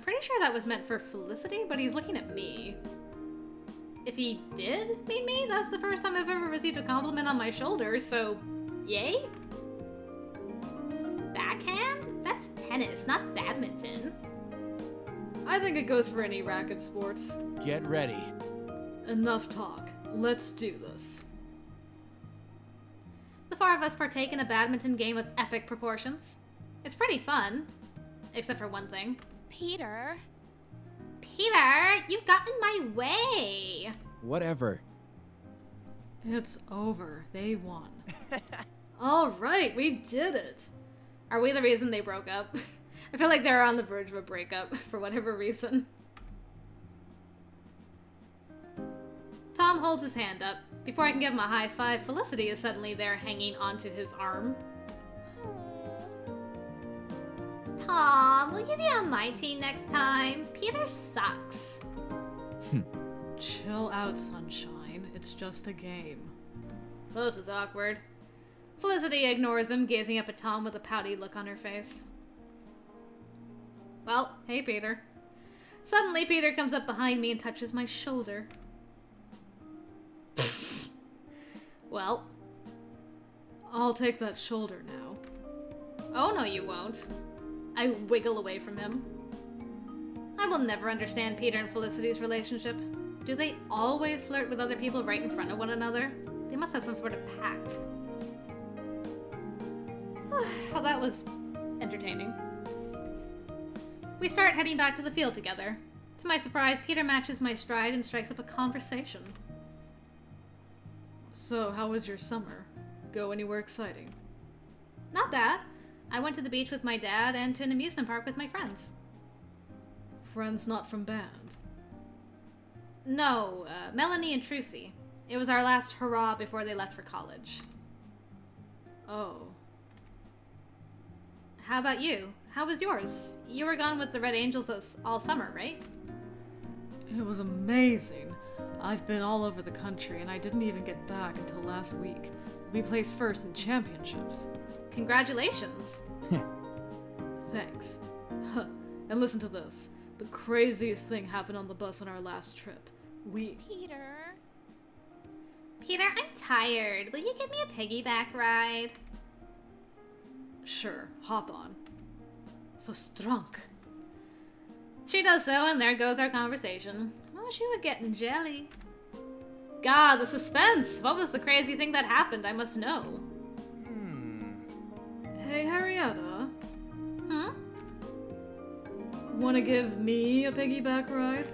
pretty sure that was meant for Felicity, but he's looking at me. If he did mean me, that's the first time I've ever received a compliment on my shoulder, so yay? Backhand? That's tennis, not badminton. I think it goes for any racket sports. Get ready. Enough talk. Let's do this. The four of us partake in a badminton game with epic proportions. It's pretty fun. Except for one thing. Peter. Peter, you've gotten in my way. Whatever. It's over. They won. All right, we did it. Are we the reason they broke up? I feel like they're on the verge of a breakup for whatever reason. Tom holds his hand up. Before I can give him a high five, Felicity is suddenly there hanging onto his arm. Tom, will you be on my team next time? Peter sucks. Chill out, sunshine. It's just a game. Well, this is awkward. Felicity ignores him, gazing up at Tom with a pouty look on her face. Well, hey, Peter. Suddenly, Peter comes up behind me and touches my shoulder. Well, I'll take that shoulder now. Oh, no, you won't. I wiggle away from him. I will never understand Peter and Felicity's relationship. Do they always flirt with other people right in front of one another? They must have some sort of pact. Well, that was entertaining. We start heading back to the field together. To my surprise, Peter matches my stride and strikes up a conversation. So, how was your summer? Go anywhere exciting? Not bad. I went to the beach with my dad and to an amusement park with my friends. Friends not from band? No, Melanie and Trucy. It was our last hurrah before they left for college. Oh. How about you? How was yours? You were gone with the Red Angels all summer, right? It was amazing. I've been all over the country and I didn't even get back until last week. We placed first in championships. Congratulations. Thanks. And listen to this. The craziest thing happened on the bus on our last trip. Peter, I'm tired. Will you give me a piggyback ride? Sure, hop on. So strong. She does so, and there goes our conversation. Oh, she was getting jelly. God, the suspense! What was the crazy thing that happened? I must know. Hey, Harrietta. Hmm? Wanna give me a piggyback ride?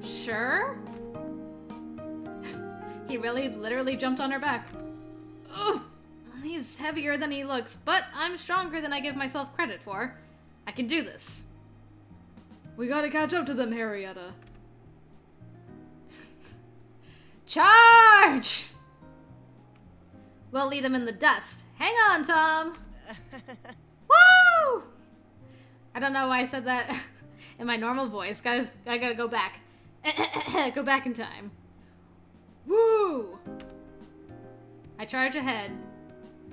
Sure? He really literally jumped on her back. Ugh! He's heavier than he looks, but I'm stronger than I give myself credit for. I can do this. We gotta catch up to them, Harrietta. Charge! We'll lead them in the dust. Hang on, Tom! Woo! I don't know why I said that in my normal voice. I gotta go back. Go back in time. Woo! I charge ahead.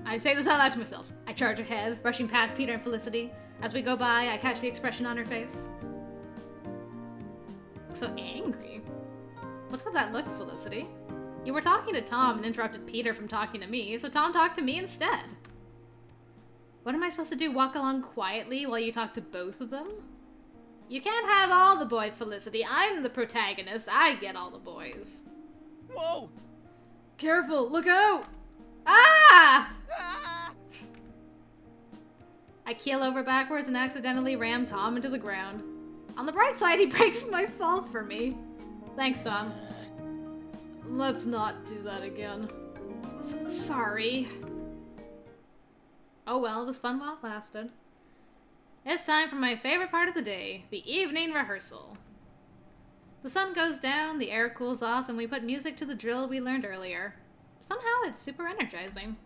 I say this out loud to myself. I charge ahead, rushing past Peter and Felicity. As we go by, I catch the expression on her face. So angry. What's with that look, Felicity? You were talking to Tom and interrupted Peter from talking to me, so Tom talked to me instead. What am I supposed to do, walk along quietly while you talk to both of them? You can't have all the boys, Felicity. I'm the protagonist. I get all the boys. Whoa! Careful, look out! Ah! Ah! I keel over backwards and accidentally ram Tom into the ground. On the bright side, he breaks my fall for me. Thanks, Tom. Let's not do that again. Sorry. Oh well, it was fun while it lasted. It's time for my favorite part of the day, the evening rehearsal. The sun goes down, the air cools off, and we put music to the drill we learned earlier. Somehow it's super energizing.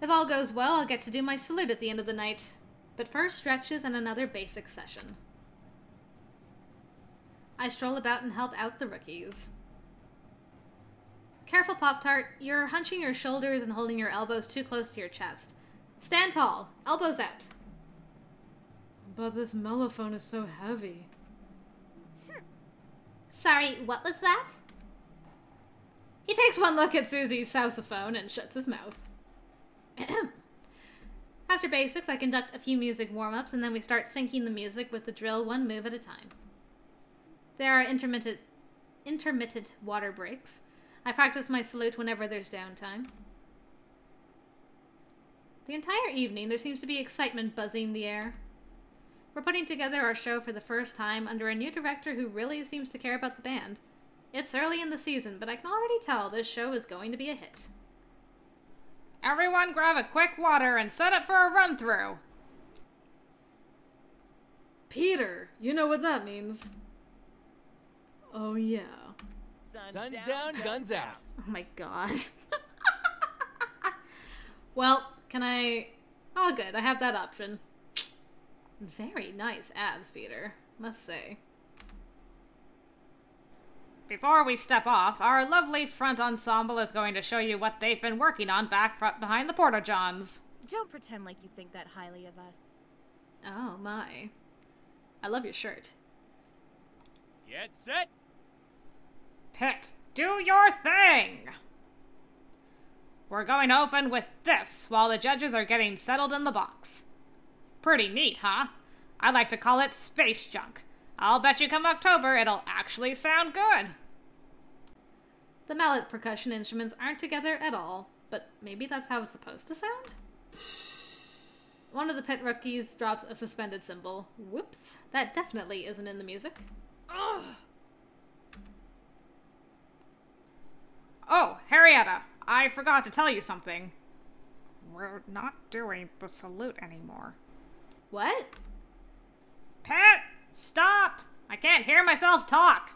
If all goes well, I'll get to do my salute at the end of the night. But first, stretches and another basic session. I stroll about and help out the rookies. Careful, Pop-Tart. You're hunching your shoulders and holding your elbows too close to your chest. Stand tall. Elbows out. But this mellophone is so heavy. Sorry, what was that? He takes one look at Susie's sousaphone and shuts his mouth. After basics, I conduct a few music warm-ups, and then we start syncing the music with the drill one move at a time. There are intermittent water breaks. I practice my salute whenever there's downtime. The entire evening, there seems to be excitement buzzing the air. We're putting together our show for the first time under a new director who really seems to care about the band. It's early in the season, but I can already tell this show is going to be a hit. Everyone grab a quick water and set up for a run-through. Peter, you know what that means. Oh yeah. Sun's down, guns out. Oh my god. Well, can I... Oh good, I have that option. Very nice abs, Peter. Must say. Before we step off, our lovely front ensemble is going to show you what they've been working on back behind the porta-johns. Don't pretend like you think that highly of us. Oh my. I love your shirt. Get set. Pit, do your thing! We're going to open with this while the judges are getting settled in the box. Pretty neat, huh? I like to call it space junk. I'll bet you come October it'll actually sound good. The mallet percussion instruments aren't together at all, but maybe that's how it's supposed to sound? One of the pit rookies drops a suspended cymbal. Whoops, that definitely isn't in the music. Oh, Harrietta, I forgot to tell you something. We're not doing the salute anymore. What? Pet, stop! I can't hear myself talk.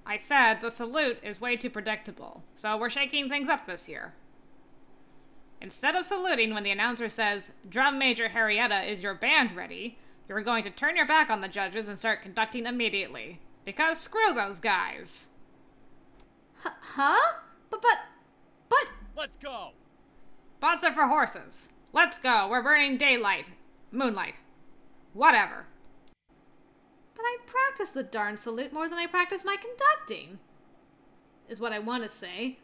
I said the salute is way too predictable, so we're shaking things up this year. Instead of saluting when the announcer says, Drum Major Harrietta, is your band ready? You're going to turn your back on the judges and start conducting immediately. Because screw those guys. Huh? But... Let's go! Butts are for horses. Let's go, we're burning daylight. Moonlight. Whatever. But I practice the darn salute more than I practice my conducting. Is what I want to say.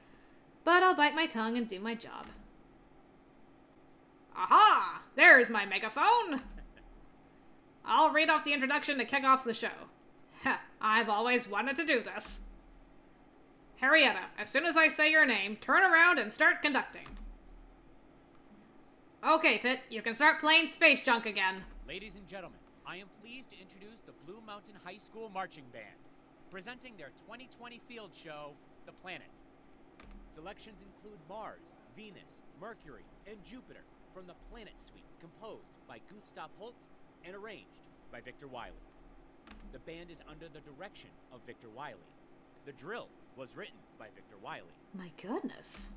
But I'll bite my tongue and do my job. Aha! There's my megaphone! I'll read off the introduction to kick off the show. Heh, I've always wanted to do this. Harrietta, as soon as I say your name, turn around and start conducting. Okay, Pitt, you can start playing Space Junk again. Ladies and gentlemen, I am pleased to introduce the Blue Mountain High School Marching Band, presenting their 2020 field show, The Planets. Selections include Mars, Venus, Mercury, and Jupiter from the Planet Suite, composed by Gustav Holst and arranged by Victor Wiley. The band is under the direction of Victor Wiley. The drill was written by Victor Wiley. My goodness.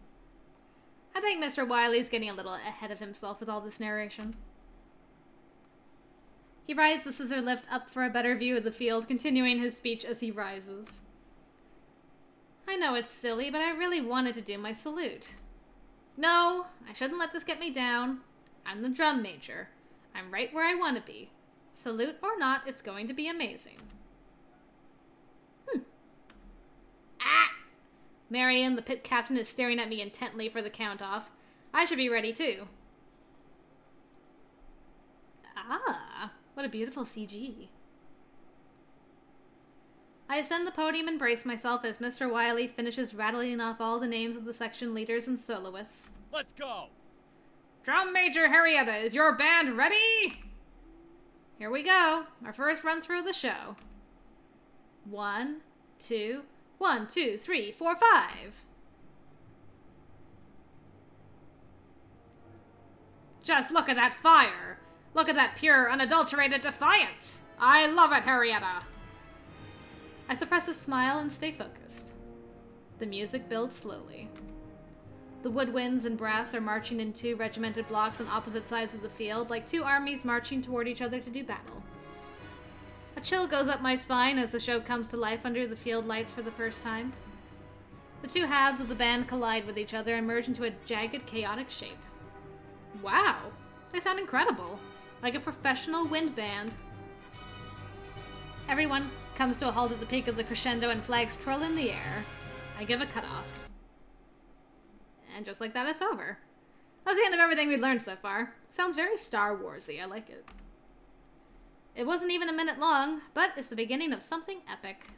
I think Mr. Wiley's getting a little ahead of himself with all this narration. He rides the scissor lift up for a better view of the field, continuing his speech as he rises. I know it's silly, but I really wanted to do my salute. No, I shouldn't let this get me down. I'm the drum major. I'm right where I want to be. Salute or not, it's going to be amazing. Ah! Marion, the pit captain, is staring at me intently for the count-off. I should be ready, too. Ah, what a beautiful CG. I ascend the podium and brace myself as Mr. Wiley finishes rattling off all the names of the section leaders and soloists. Let's go! Drum Major Harrietta, is your band ready? Here we go, our first run through the show. 1, 2, 1, 2, 3, 4, 5. Just look at that fire! Look at that pure, unadulterated defiance! I love it, Harrietta! I suppress a smile and stay focused. The music builds slowly. The woodwinds and brass are marching in two regimented blocks on opposite sides of the field, like two armies marching toward each other to do battle. A chill goes up my spine as the show comes to life under the field lights for the first time. The two halves of the band collide with each other and merge into a jagged, chaotic shape. Wow, they sound incredible, like a professional wind band. Everyone comes to a halt at the peak of the crescendo and flags twirl in the air. I give a cutoff. And just like that, it's over. That's the end of everything we've learned so far. Sounds very Star Wars-y. I like it. It wasn't even a minute long, but it's the beginning of something epic.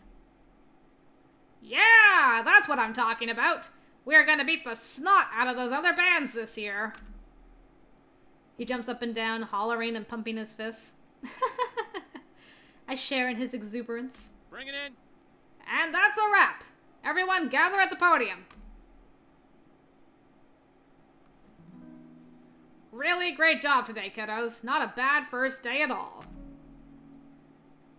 Yeah, that's what I'm talking about. We're gonna beat the snot out of those other bands this year. He jumps up and down, hollering and pumping his fists. I share in his exuberance. Bring it in. And that's a wrap. Everyone gather at the podium. Really great job today, kiddos. Not a bad first day at all.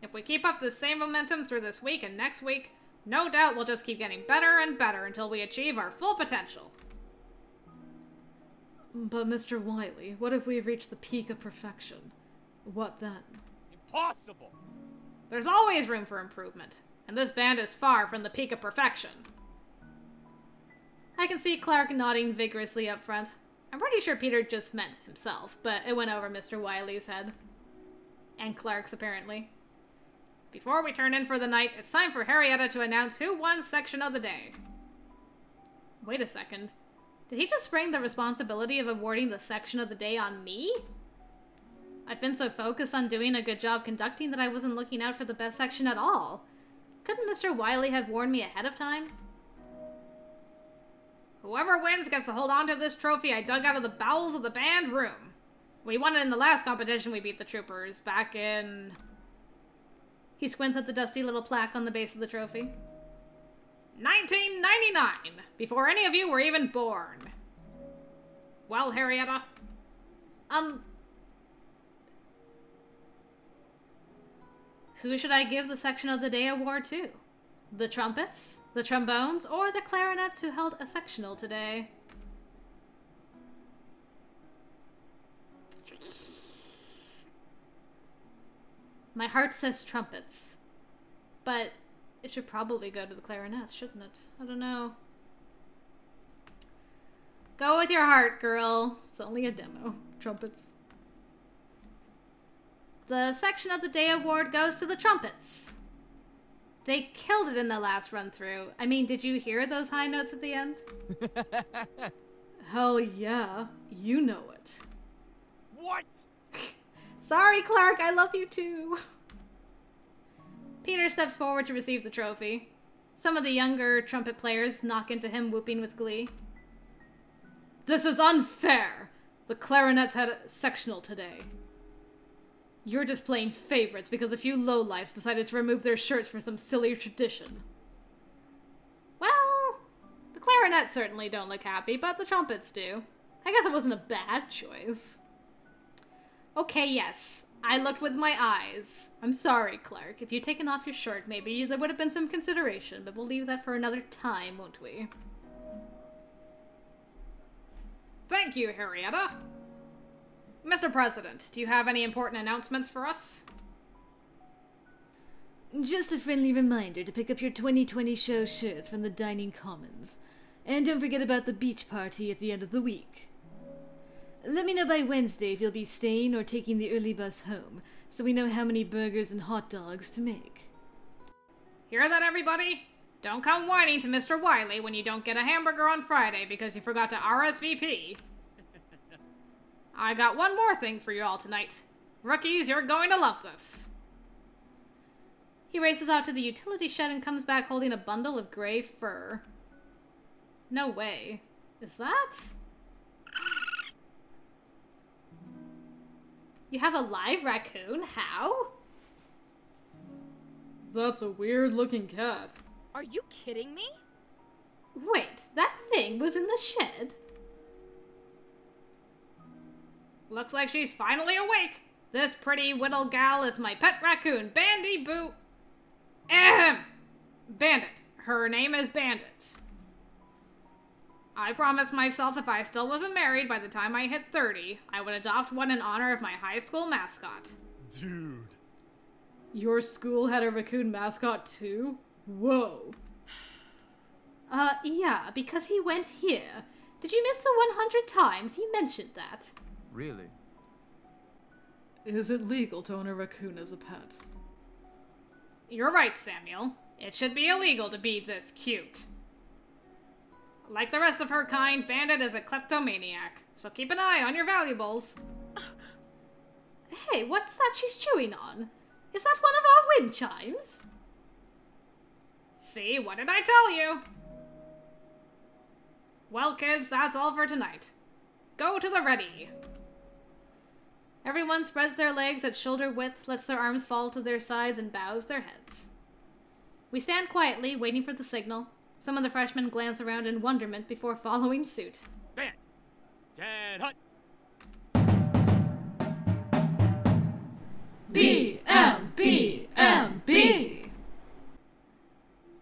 If we keep up the same momentum through this week and next week, no doubt we'll just keep getting better and better until we achieve our full potential. But Mr. Wiley, what if we've reached the peak of perfection? What then? Impossible! There's always room for improvement, and this band is far from the peak of perfection. I can see Clark nodding vigorously up front. I'm pretty sure Peter just meant himself, but it went over Mr. Wiley's head. And Clark's, apparently. Before we turn in for the night, it's time for Harrietta to announce who won section of the day. Wait a second. Did he just spring the responsibility of awarding the section of the day on me? I've been so focused on doing a good job conducting that I wasn't looking out for the best section at all. Couldn't Mr. Wiley have warned me ahead of time? Whoever wins gets to hold on to this trophy I dug out of the bowels of the band room. We won it in the last competition we beat the troopers back in... He squints at the dusty little plaque on the base of the trophy. 1999, before any of you were even born. Well, Harrietta? Who should I give the Section of the Day award to? The trumpets, the trombones, or the clarinets who held a sectional today? My heart says trumpets, but it should probably go to the clarinets, shouldn't it? I don't know. Go with your heart, girl. It's only a demo. Trumpets. The Section of the Day award goes to the trumpets. They killed it in the last run-through. I mean, did you hear those high notes at the end? Hell yeah. You know it. What? Sorry, Clark. I love you too. Peter steps forward to receive the trophy. Some of the younger trumpet players knock into him, whooping with glee. This is unfair. The clarinets had a sectional today. You're just playing favorites because a few lowlifes decided to remove their shirts for some silly tradition. Well, the clarinets certainly don't look happy, but the trumpets do. I guess it wasn't a bad choice. Okay, yes. I looked with my eyes. I'm sorry, Clark. If you'd taken off your shirt, maybe there would have been some consideration, but we'll leave that for another time, won't we? Thank you, Harrietta. Mr. President, do you have any important announcements for us? Just a friendly reminder to pick up your 2020 show shirts from the Dining Commons. And don't forget about the beach party at the end of the week. Let me know by Wednesday if you'll be staying or taking the early bus home, so we know how many burgers and hot dogs to make. Hear that, everybody? Don't come whining to Mr. Wiley when you don't get a hamburger on Friday because you forgot to RSVP. I got one more thing for you all tonight. Rookies, you're going to love this. He races out to the utility shed and comes back holding a bundle of gray fur. No way. Is that? You have a live raccoon? How? That's a weird-looking cat. Are you kidding me? Wait, that thing was in the shed? Looks like she's finally awake. This pretty whittle gal is my pet raccoon, Bandy Boo... Bandit. Her name is Bandit. I promised myself if I still wasn't married by the time I hit 30, I would adopt one in honor of my high school mascot. Dude. Your school had a raccoon mascot too? Whoa. Yeah, because he went here. Did you miss the 100 times he mentioned that? Really? Is it legal to own a raccoon as a pet? You're right, Samuel. It should be illegal to be this cute. Like the rest of her kind, Bandit is a kleptomaniac, so keep an eye on your valuables. Hey, what's that she's chewing on? Is that one of our wind chimes? See, what did I tell you? Well, kids, that's all for tonight. Go to the ready. Everyone spreads their legs at shoulder width, lets their arms fall to their sides, and bows their heads. We stand quietly, waiting for the signal. Some of the freshmen glance around in wonderment before following suit. Band! 10 hut! B-M-B-M-B!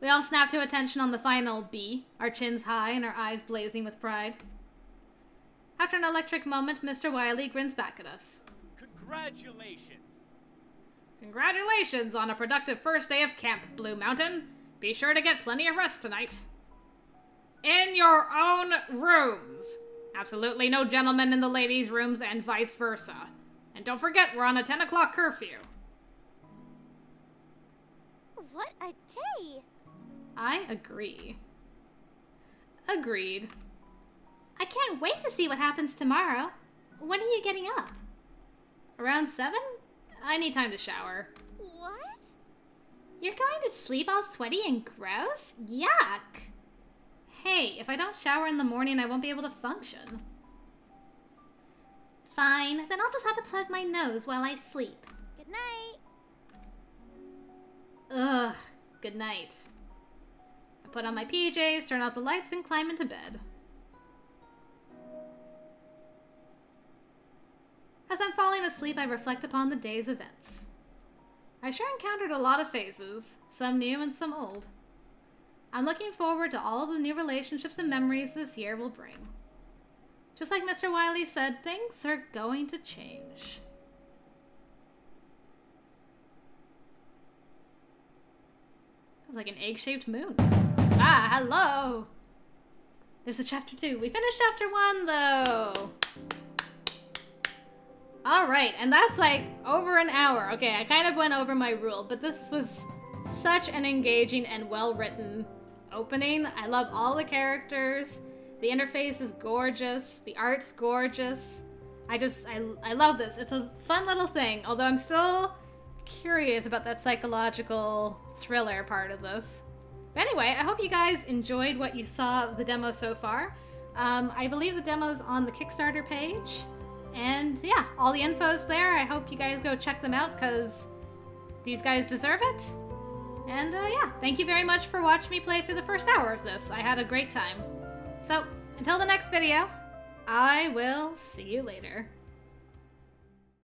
We all snap to attention on the final B, our chins high and our eyes blazing with pride. After an electric moment, Mr. Wiley grins back at us. Congratulations! Congratulations on a productive first day of camp, Blue Mountain. Be sure to get plenty of rest tonight. In your own rooms. Absolutely no gentlemen in the ladies' rooms and vice versa. And don't forget, we're on a 10 o'clock curfew. What a day! I agree. Agreed. I can't wait to see what happens tomorrow. When are you getting up? Around 7? I need time to shower. What? You're going to sleep all sweaty and gross? Yuck! Hey, if I don't shower in the morning, I won't be able to function. Fine, then I'll just have to plug my nose while I sleep. Good night. Ugh, good night. put on my PJs, turn off the lights, and climb into bed. As I'm falling asleep, I reflect upon the day's events. I sure encountered a lot of faces, some new and some old. I'm looking forward to all the new relationships and memories this year will bring. Just like Mr. Wiley said, things are going to change. It was like an egg-shaped moon. Ah, hello! There's a chapter 2. We finished chapter 1, though! Alright, and that's like over an hour. Okay, I kind of went over my rule, but this was such an engaging and well-written opening. I love all the characters. The interface is gorgeous. The art's gorgeous. I love this. It's a fun little thing, although I'm still curious about that psychological thriller part of this. But anyway, I hope you guys enjoyed what you saw of the demo so far. I believe the demo's on the Kickstarter page. And yeah, all the info's there. I hope you guys go check them out because these guys deserve it. And yeah, thank you very much for watching me play through the first hour of this. I had a great time. So, until the next video, I will see you later.